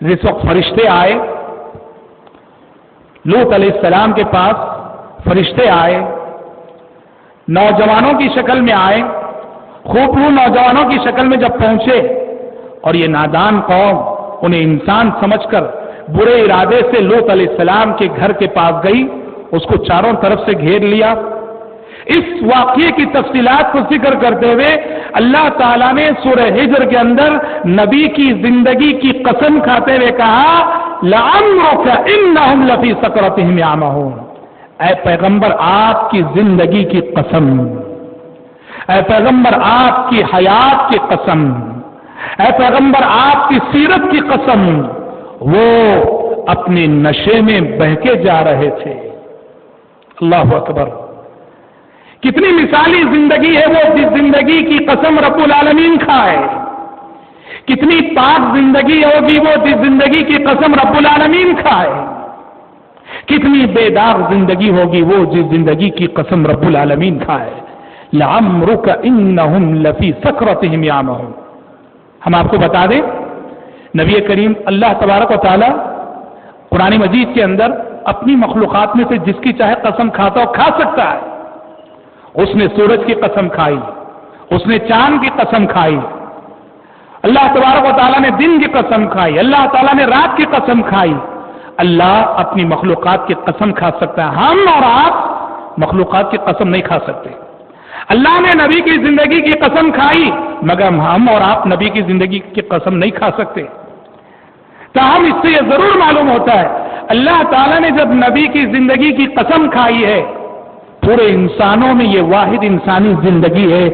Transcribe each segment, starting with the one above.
جس وقت فرشتے آئے لوط علیہ السلام کے پاس، فرشتے آئے، نوجوانوں کی شکل میں آئے، خوبرو نوجوانوں کی شکل میں جب پہنچے اور یہ نادان قوم انہیں انسان سمجھ کر برے ارادے سے لوط علیہ السلام کے گھر کے پاس گئی، اس کو چاروں طرف سے گھیر لیا۔ اس واقعے کی تفصیلات کو ذکر کرتے ہوئے اللہ تعالیٰ نے سورہ ہجر کے اندر نبی کی زندگی کی قسم کھاتے ہوئے کہا لَعَمْرُكَ إِنَّهُمْ لَفِي سَكْرَتِهِمْ يَعْمَهُونَ، اے پیغمبر آپ کی زندگی کی قسم، اے پیغمبر آپ کی حیات کی قسم، اے پیغمبر آپ کی سیرت کی قسم، وہ اپنے نشے میں بہکے جا رہے تھے۔ اللہ اکبر، کتنی مثالی زندگی ہے وہ جس زندگی کی قسم رب العالمین کھائے، کتنی پاک زندگی ہوگی وہ جس زندگی کی قسم رب العالمین کھائے، کتنی بے داغ زندگی ہوگی وہ جس زندگی کی قسم رب العالمین کھائے۔ لَعَمْرُكَ إِنَّهُمْ لَفِي سَكْرَتِهِمْ يَعْمَهُونَ۔ ہم آپ کو بتا دیں نبی کریم اللہ تبارک و تعالی قرآن مجید کے اندر اپنی مخلوقات میں سے جس کی چاہے قسم کھاتا ہو کھا سکتا ہے۔ اس نے سورج کی قسم کھائی، اس نے چاند کی قسم کھائی، اللہ تبارک و تعالیٰ نے دن کی قسم کھائی، اللہ تعالیٰ نے رات کی قسم کھائی۔ اللہ اپنی مخلوقات کی قسم کھا سکتا ہے، ہم اور آپ مخلوقات کی قسم نہیں کھا سکتے۔ اللہ نے نبی کی زندگی کی قسم کھائی مگر ہم اور آپ نبی کی زندگی کی قسم نہیں کھا سکتے۔ تاہم اس سے یہ ضرور معلوم ہوتا ہے اللہ تعالیٰ نے جب نبی کی زندگی کی قسم کھائی ہے، پورے انسانوں میں یہ واحد انسانی زندگی ہے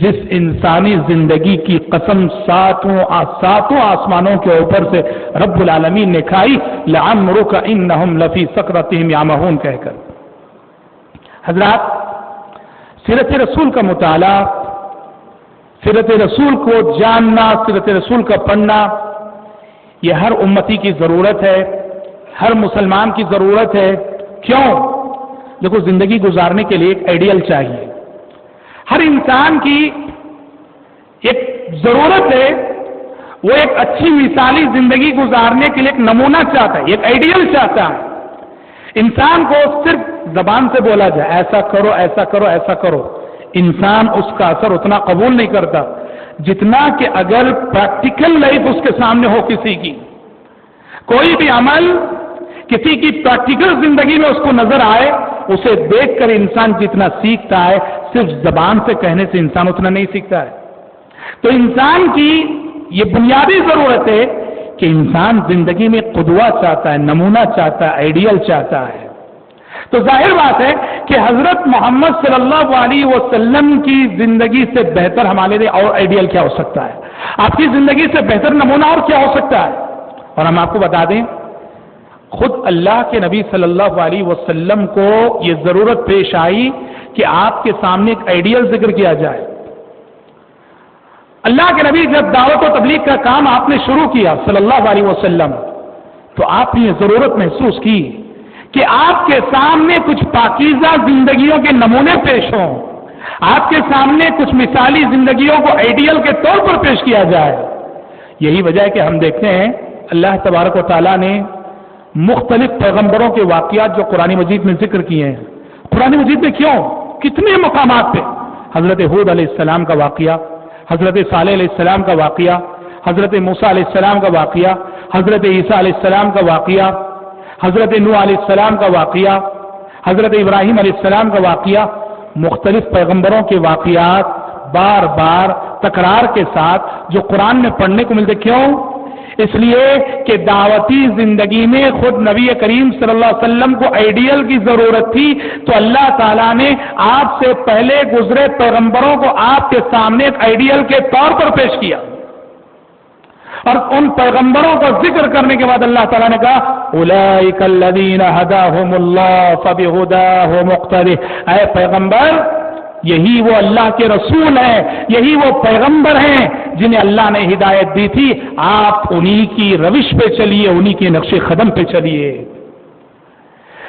جس انسانی زندگی کی قسم ساتوں آسمانوں کے اوپر سے رب العالمین نے کھائی لَعَمْرُكَ إِنَّهُمْ لَفِي سَكْرَتِهِمْ يَعْمَهُونَ کہہ کر۔ حضرات، سیرت رسول کا مطالعہ، سیرت رسول کو جاننا، سیرت رسول کا پڑھنا یہ ہر امتی کی ضرورت ہے، ہر مسلمان کی ضرورت ہے۔ کیوں؟ دیکھو، زندگی گزارنے کے لیے ایک آئیڈیل چاہیے، ہر انسان کی ایک ضرورت ہے، وہ ایک اچھی مثالی زندگی گزارنے کے لیے ایک نمونہ چاہتا ہے، ایک آئیڈیل چاہتا ہے۔ انسان کو صرف زبان سے بولا جائے ایسا کرو ایسا کرو ایسا کرو، انسان اس کا اثر اتنا قبول نہیں کرتا جتنا کہ اگر پریکٹیکل لائف اس کے سامنے ہو، کسی کی کوئی بھی عمل کسی کی پریکٹیکل زندگی میں اس کو نظر آئے، اسے دیکھ کر انسان جتنا سیکھتا ہے صرف زبان سے کہنے سے انسان اتنا نہیں سیکھتا ہے۔ تو انسان کی یہ بنیادی ضرورت ہے کہ انسان زندگی میں قدوہ چاہتا ہے، نمونہ چاہتا ہے، آئیڈیل چاہتا ہے۔ تو ظاہر بات ہے کہ حضرت محمد صلی اللہ علیہ وسلم کی زندگی سے بہتر ہمارے لیے اور آئیڈیل کیا ہو سکتا ہے؟ آپ کی زندگی سے بہتر نمونہ اور کیا ہو سکتا ہے؟ اور ہم آپ کو بتا دیں، خود اللہ کے نبی صلی اللہ علیہ وسلم کو یہ ضرورت پیش آئی کہ آپ کے سامنے ایک آئیڈیل ذکر کیا جائے۔ اللہ کے نبی جب دعوت و تبلیغ کا کام آپ نے شروع کیا صلی اللہ علیہ وسلم، تو آپ نے یہ ضرورت محسوس کی کہ آپ کے سامنے کچھ پاکیزہ زندگیوں کے نمونے پیش ہوں، آپ کے سامنے کچھ مثالی زندگیوں کو آئیڈیل کے طور پر پیش کیا جائے۔ یہی وجہ ہے کہ ہم دیکھتے ہیں اللہ تبارک و تعالیٰ نے مختلف پیغمبروں کے واقعات جو قرآن مجید میں ذکر کیے ہیں۔ قرآن مجید میں کیوں کتنے مقامات پہ حضرت ہود علیہ السلام کا واقعہ، حضرت صالح علیہ السلام کا واقعہ، حضرت موسیٰ علیہ السلام کا واقعہ، حضرت عیسیٰ علیہ السلام کا واقعہ، حضرت نوح علیہ السلام کا واقعہ، حضرت ابراہیم علیہ السلام کا واقعہ، مختلف پیغمبروں کے واقعات بار بار تکرار کے ساتھ جو قرآن میں پڑھنے کو ملتے۔ کیوں؟ اس لیے کہ دعوتی زندگی میں خود نبی کریم صلی اللہ علیہ وسلم کو آئیڈیل کی ضرورت تھی، تو اللہ تعالیٰ نے آپ سے پہلے گزرے پیغمبروں کو آپ کے سامنے ایک آئیڈیل کے طور پر پیش کیا، اور ان پیغمبروں کا ذکر کرنے کے بعد اللہ تعالیٰ نے کہا اولئک الذین ھداھم اللہ فبھداہ مقتدہ، اے پیغمبر یہی وہ اللہ کے رسول ہیں، یہی وہ پیغمبر ہیں جنہیں اللہ نے ہدایت دی تھی، آپ انہی کی روش پہ چلیے، انہی کے نقش قدم پہ چلیے۔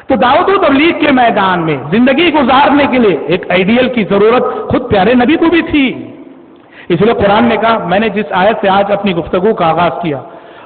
تو دعوت و تبلیغ کے میدان میں زندگی گزارنے کے لیے ایک آئیڈیل کی ضرورت خود پیارے نبی کو بھی تھی۔ اس لیے قرآن نے کہا، میں نے جس آیت سے آج اپنی گفتگو کا آغاز کیا،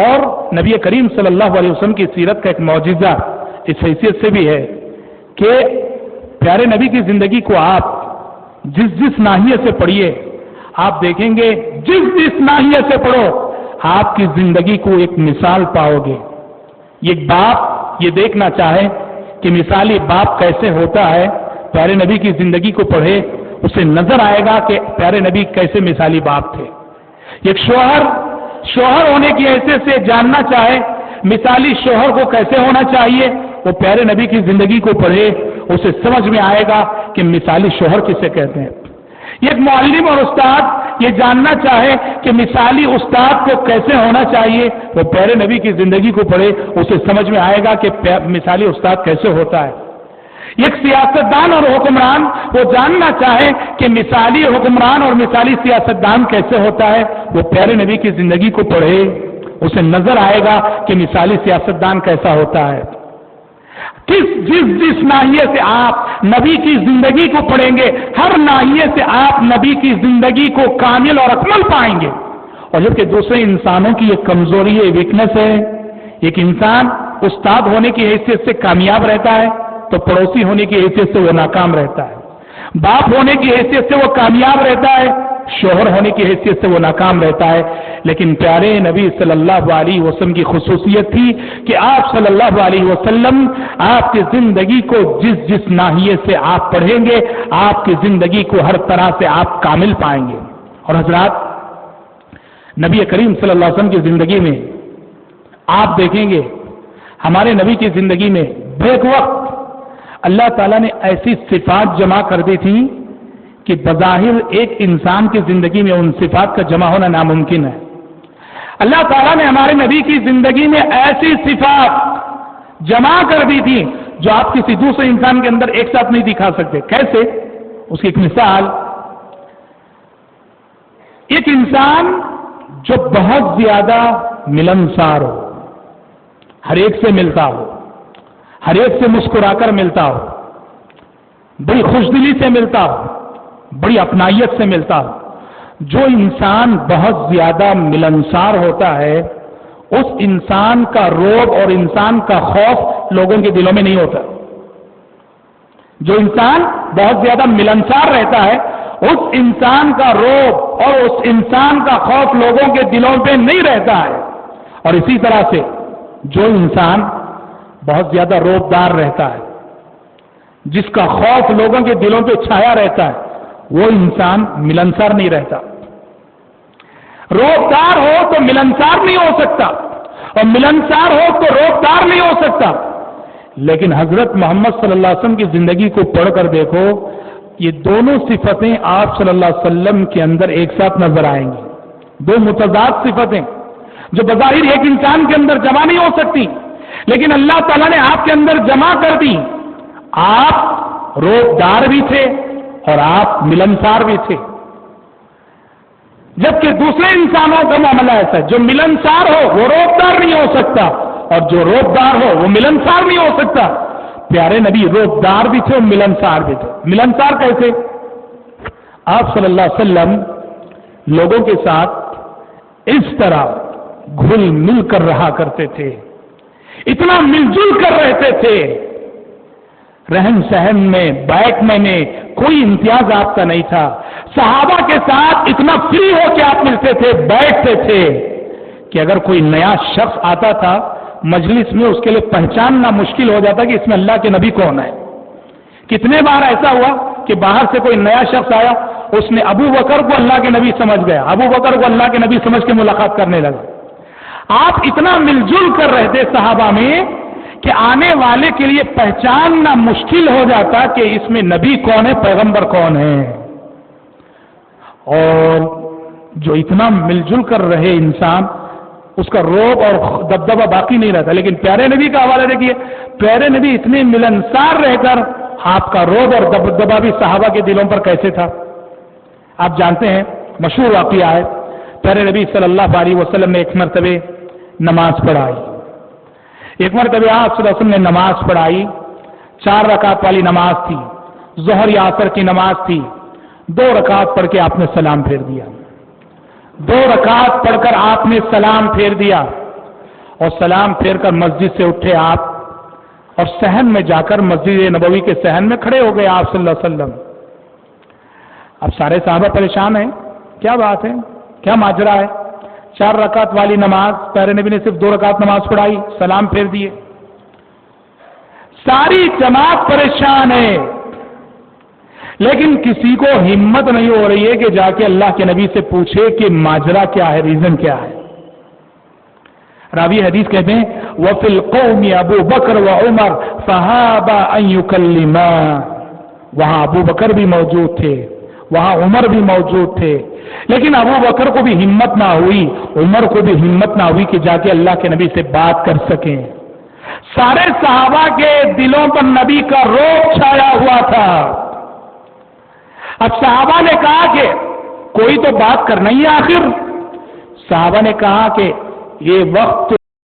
اور نبی کریم صلی اللہ علیہ وسلم کی سیرت کا ایک معجزہ اس حیثیت سے بھی ہے کہ پیارے نبی کی زندگی کو آپ جس ناحیے سے پڑھیے آپ دیکھیں گے، جس ناحیے سے پڑھو آپ کی زندگی کو ایک مثال پاؤ گے۔ ایک باپ یہ دیکھنا چاہے کہ مثالی باپ کیسے ہوتا ہے، پیارے نبی کی زندگی کو پڑھے، اسے نظر آئے گا کہ پیارے نبی کیسے مثالی باپ تھے۔ ایک شوہر ہونے کی حیثیت سے جاننا چاہے مثالی شوہر کو کیسے ہونا چاہیے، وہ پیارے نبی کی زندگی کو پڑھے، اسے سمجھ میں آئے گا کہ مثالی شوہر کسے کہتے ہیں۔ ایک معلم اور استاد یہ جاننا چاہے کہ مثالی استاد کو کیسے ہونا چاہیے، وہ پیارے نبی کی زندگی کو پڑھے، اسے سمجھ میں آئے گا کہ مثالی استاد کیسے ہوتا ہے۔ ایک سیاستدان اور حکمران وہ جاننا چاہے کہ مثالی حکمران اور مثالی سیاستدان کیسے ہوتا ہے، وہ پیارے نبی کی زندگی کو پڑھے، اسے نظر آئے گا کہ مثالی سیاستدان کیسا ہوتا ہے۔ جس ناحیے سے آپ نبی کی زندگی کو پڑھیں گے، ہر ناحیے سے آپ نبی کی زندگی کو کامل اور اکمل پائیں گے۔ اور جبکہ دوسرے انسانوں کی یہ کمزوری ہے، ویکنس ہے، ایک انسان استاد ہونے کی حیثیت سے کامیاب رہتا ہے تو پڑوسی ہونے کی حیثیت سے وہ ناکام رہتا ہے، باپ ہونے کی حیثیت سے وہ کامیاب رہتا ہے، شوہر ہونے کی حیثیت سے وہ ناکام رہتا ہے۔ لیکن پیارے نبی صلی اللہ علیہ وسلم کی خصوصیت تھی کہ آپ صلی اللہ علیہ وسلم آپ کی زندگی کو جس ناحیے سے آپ پڑھیں گے، آپ کی زندگی کو ہر طرح سے آپ کامل پائیں گے۔ اور حضرات، نبی کریم صلی اللہ علیہ وسلم کی زندگی میں آپ دیکھیں گے، ہمارے نبی کی زندگی میں بیک وقت اللہ تعالیٰ نے ایسی صفات جمع کر دی تھی کہ بظاہر ایک انسان کی زندگی میں ان صفات کا جمع ہونا ناممکن ہے۔ اللہ تعالیٰ نے ہمارے نبی کی زندگی میں ایسی صفات جمع کر دی تھی جو آپ کسی دوسرے انسان کے اندر ایک ساتھ نہیں دکھا سکتے۔ کیسے؟ اس کی ایک مثال، ایک انسان جو بہت زیادہ ملنسار ہو، ہر ایک سے ملتا ہو، ہر ایک سے مسکرا کر ملتا ہو، بڑی خوش دلی سے ملتا ہو، بڑی اپنائیت سے ملتا ہو۔ جو انسان بہت زیادہ ملنسار ہوتا ہے، اس انسان کا روب اور انسان کا خوف لوگوں کے دلوں میں نہیں ہوتا۔ جو انسان بہت زیادہ ملنسار رہتا ہے، اس انسان کا روب اور اس انسان کا خوف لوگوں کے دلوں پہ نہیں رہتا ہے۔ اور اسی طرح سے جو انسان بہت زیادہ روبدار رہتا ہے، جس کا خوف لوگوں کے دلوں پہ چھایا رہتا ہے، وہ انسان ملنسار نہیں رہتا۔ روبدار ہو تو ملنسار نہیں ہو سکتا، اور ملنسار ہو تو روبدار نہیں ہو سکتا۔ لیکن حضرت محمد صلی اللہ علیہ وسلم کی زندگی کو پڑھ کر دیکھو، یہ دونوں صفتیں آپ صلی اللہ علیہ وسلم کے اندر ایک ساتھ نظر آئیں گی۔ دو متضاد صفتیں جو بظاہر ایک انسان کے اندر جمع نہیں ہو سکتی، لیکن اللہ تعالیٰ نے آپ کے اندر جمع کر دی۔ آپ روبدار بھی تھے اور آپ ملنسار بھی تھے، جبکہ دوسرے انسانوں کا معاملہ ایسا ہے، جو ملنسار ہو وہ روبدار نہیں ہو سکتا، اور جو روبدار ہو وہ ملنسار نہیں ہو سکتا۔ پیارے نبی روبدار بھی تھے اور ملنسار بھی تھے۔ ملنسار کیسے؟ آپ صلی اللہ علیہ وسلم لوگوں کے ساتھ اس طرح گھل مل کر رہا کرتے تھے، اتنا مل جل کر رہتے تھے، رہن سہن میں، بیٹھنے میں کوئی امتیاز آپ کا نہیں تھا۔ صحابہ کے ساتھ اتنا فری ہو کے آپ ملتے تھے، بیٹھتے تھے کہ اگر کوئی نیا شخص آتا تھا مجلس میں، اس کے لیے پہچاننا مشکل ہو جاتا کہ اس میں اللہ کے نبی کون ہے۔ کتنے بار ایسا ہوا کہ باہر سے کوئی نیا شخص آیا، اس نے ابو بکر کو اللہ کے نبی سمجھ گیا، ابو بکر کو اللہ کے نبی سمجھ کے ملاقات کرنے لگا۔ آپ اتنا مل جل کر رہتے صحابہ میں کہ آنے والے کے لیے پہچاننا مشکل ہو جاتا کہ اس میں نبی کون ہے، پیغمبر کون ہے۔ اور جو اتنا مل جل کر رہے انسان، اس کا روب اور دبدبہ باقی نہیں رہتا۔ لیکن پیارے نبی کا حوالہ دیکھیے، پیارے نبی اتنے ملنسار رہ کر آپ کا روب اور دبدبہ بھی صحابہ کے دلوں پر کیسے تھا۔ آپ جانتے ہیں، مشہور واقعہ ہے، پیارے نبی صلی اللہ علیہ وسلم نے ایک مرتبہ نماز پڑھائی۔ ایک مرتبہ آپ صلی اللہ علیہ وسلم نے نماز پڑھائی، 4 رکعت والی نماز تھی، ظہر یا عصر کی نماز تھی۔ 2 رکعت پڑھ کے آپ نے سلام پھیر دیا، 2 رکعت پڑھ کر آپ نے سلام پھیر دیا۔ اور سلام پھیر کر مسجد سے اٹھے آپ اور صحن میں جا کر مسجد نبوی کے صحن میں کھڑے ہو گئے آپ صلی اللہ علیہ وسلم. اب سارے صحابہ پریشان ہیں، کیا بات ہے، کیا ماجرا ہے؟ 4 رکعت والی نماز پیارے نبی نے صرف 2 رکعت نماز پڑھائی، سلام پھیر دیے. ساری جماعت پریشان ہے، لیکن کسی کو ہمت نہیں ہو رہی ہے کہ جا کے اللہ کے نبی سے پوچھے کہ ماجرا کیا ہے، ریزن کیا ہے. راوی حدیث کہتے ہیں وَفِي الْقَوْمِ ابو بکر وعمر فَهَابَ أَن يُكَلِّمَا. وہاں ابو بکر بھی موجود تھے، وہاں عمر بھی موجود تھے، لیکن ابو بکر کو بھی ہمت نہ ہوئی، عمر کو بھی ہمت نہ ہوئی کہ جا کے اللہ کے نبی سے بات کر سکیں. سارے صحابہ کے دلوں پر نبی کا روب چھایا ہوا تھا. اب صحابہ نے کہا کہ کوئی تو بات کرنا ہی ہے آخر. صحابہ نے کہا کہ یہ وقت